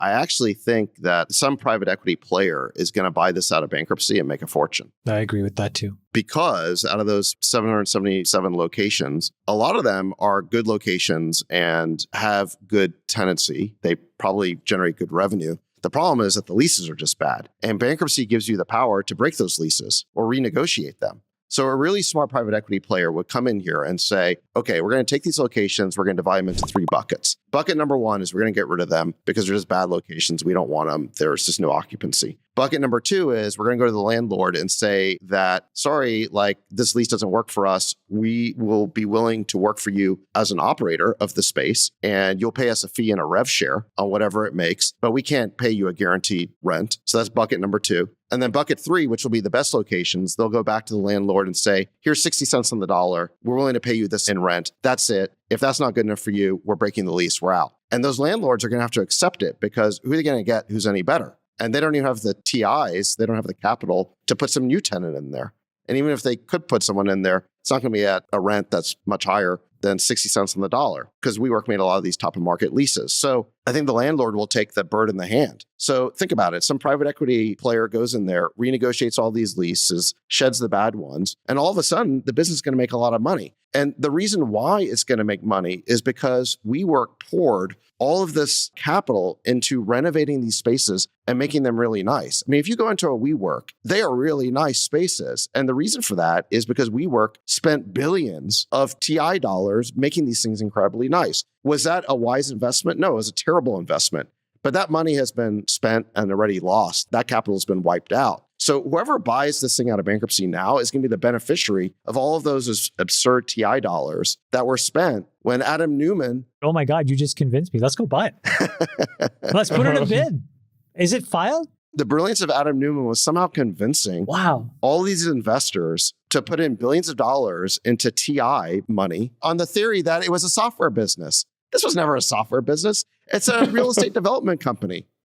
I actually think that some private equity player is going to buy this out of bankruptcy and make a fortune. I agree with that too. Because out of those 777 locations, a lot of them are good locations and have good tenancy. They probably generate good revenue. The problem is that the leases are just bad. And bankruptcy gives you the power to break those leases or renegotiate them. So a really smart private equity player would come in here and say, okay, we're going to take these locations, we're going to divide them into 3 buckets. Bucket number 1 is we're going to get rid of them because they're just bad locations. We don't want them. There's just no occupancy. Bucket number 2 is we're going to go to the landlord and say that, sorry, like this lease doesn't work for us. We will be willing to work for you as an operator of the space, and you'll pay us a fee and a rev share on whatever it makes, but we can't pay you a guaranteed rent. So that's bucket number 2. And then bucket 3, which will be the best locations, they'll go back to the landlord and say, here's 60 cents on the dollar. We're willing to pay you this in rent. That's it. If that's not good enough for you, we're breaking the lease. We're out. And those landlords are going to have to accept it because who are they going to get who's any better? And they don't even have the TIs. They don't have the capital to put some new tenant in there. And even if they could put someone in there, it's not going to be at a rent that's much higher than 60 cents on the dollar because WeWork made a lot of these top of market leases. So I think the landlord will take the bird in the hand. So think about it. Some private equity player goes in there, renegotiates all these leases, sheds the bad ones, and all of a sudden the business is going to make a lot of money. And the reason why it's going to make money is because WeWork poured all of this capital into renovating these spaces and making them really nice. I mean, if you go into a WeWork, they are really nice spaces. And the reason for that is because WeWork spent billions of TI dollars making these things incredibly nice. Was that a wise investment? No, it was a terrible investment. But that money has been spent and already lost. That capital has been wiped out. So whoever buys this thing out of bankruptcy now is going to be the beneficiary of all of those absurd TI dollars that were spent when Adam Newman... Oh my God, you just convinced me. Let's go buy it. Let's put in a bid. Is it filed? The brilliance of Adam Newman was somehow convincing all these investors to put in billions of dollars into TI money on the theory that it was a software business. This was never a software business. It's a real estate development company.